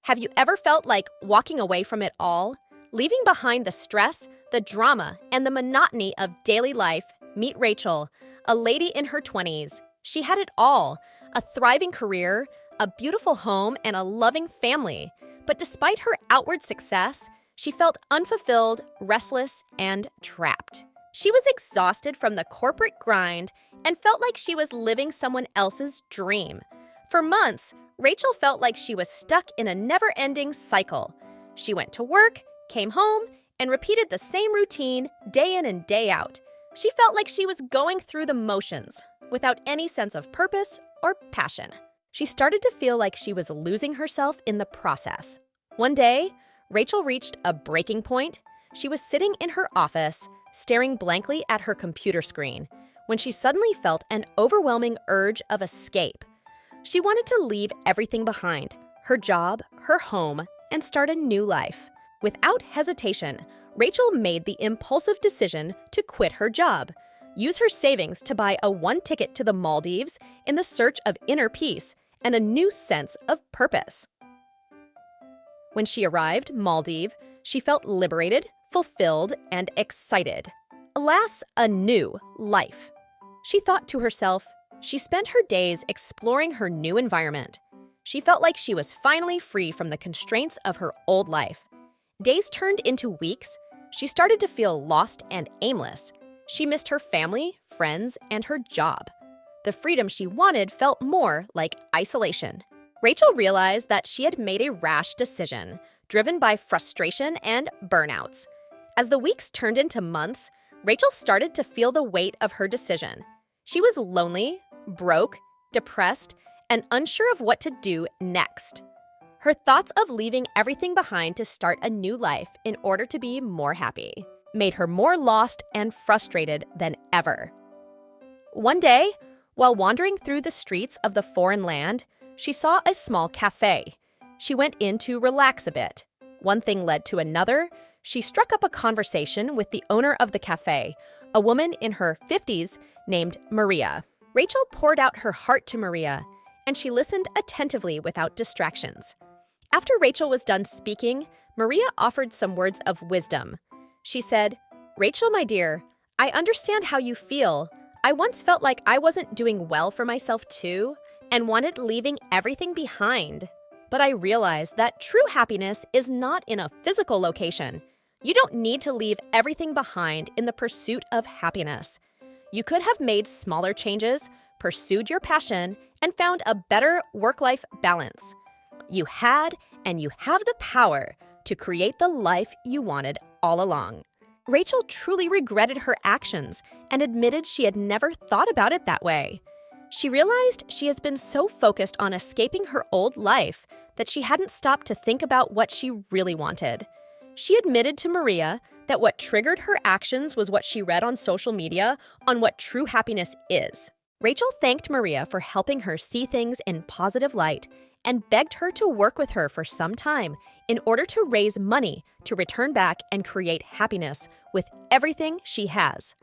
Have you ever felt like walking away from it all? Leaving behind the stress, the drama, and the monotony of daily life, meet Rachel, a lady in her 20s. She had it all, a thriving career, a beautiful home, and a loving family. But despite her outward success, she felt unfulfilled, restless, and trapped. She was exhausted from the corporate grind and felt like she was living someone else's dream. For months, Rachel felt like she was stuck in a never-ending cycle. She went to work, came home, and repeated the same routine day in and day out. She felt like she was going through the motions, without any sense of purpose or passion. She started to feel like she was losing herself in the process. One day, Rachel reached a breaking point. She was sitting in her office, staring blankly at her computer screen, when she suddenly felt an overwhelming urge of escape. She wanted to leave everything behind, her job, her home, and start a new life. Without hesitation, Rachel made the impulsive decision to quit her job, use her savings to buy a one ticket to the Maldives in the search of inner peace and a new sense of purpose. When she arrived Maldives, she felt liberated, fulfilled, and excited. Alas, a new life. She thought to herself. She spent her days exploring her new environment. She felt like she was finally free from the constraints of her old life. Days turned into weeks. She started to feel lost and aimless. She missed her family, friends, and her job. The freedom she wanted felt more like isolation. Rachel realized that she had made a rash decision, driven by frustration and burnouts. As the weeks turned into months, Rachel started to feel the weight of her decision. She was lonely, broke, depressed, and unsure of what to do next. Her thoughts of leaving everything behind to start a new life in order to be more happy made her more lost and frustrated than ever. One day, while wandering through the streets of the foreign land, she saw a small cafe. She went in to relax a bit. One thing led to another. She struck up a conversation with the owner of the cafe, a woman in her 50s named Maria. Rachel poured out her heart to Maria, and she listened attentively without distractions. After Rachel was done speaking, Maria offered some words of wisdom. She said, "Rachel, my dear, I understand how you feel. I once felt like I wasn't doing well for myself too, and wanted leaving everything behind. But I realized that true happiness is not in a physical location. You don't need to leave everything behind in the pursuit of happiness. You could have made smaller changes, pursued your passion, and found a better work-life balance. You had and you have the power to create the life you wanted all along." Rachel truly regretted her actions and admitted she had never thought about it that way. She realized she has been so focused on escaping her old life that she hadn't stopped to think about what she really wanted. She admitted to Maria that what triggered her actions was what she read on social media on what true happiness is. Rachel thanked Maria for helping her see things in positive light and begged her to work with her for some time in order to raise money to return back and create happiness with everything she has.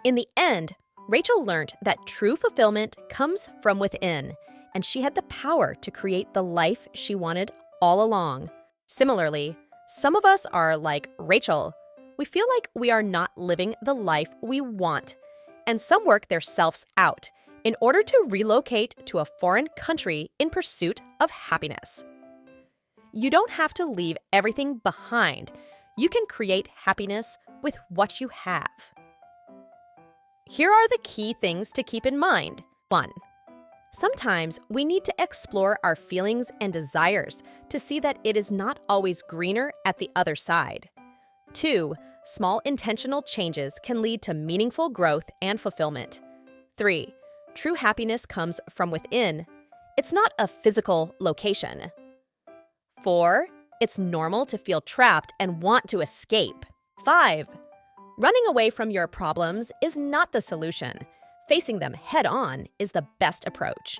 In the end, Rachel learned that true fulfillment comes from within, and she had the power to create the life she wanted all along. Similarly, some of us are like Rachel. We feel like we are not living the life we want, and some work their selves out in order to relocate to a foreign country in pursuit of happiness. You don't have to leave everything behind. You can create happiness with what you have. Here are the key things to keep in mind. 1. Sometimes we need to explore our feelings and desires to see that it is not always greener at the other side. 2. Small intentional changes can lead to meaningful growth and fulfillment. 3. True happiness comes from within. It's not a physical location. 4. It's normal to feel trapped and want to escape. 5. Running away from your problems is not the solution. Facing them head-on is the best approach.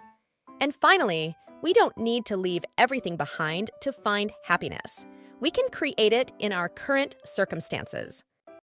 And finally, we don't need to leave everything behind to find happiness. We can create it in our current circumstances.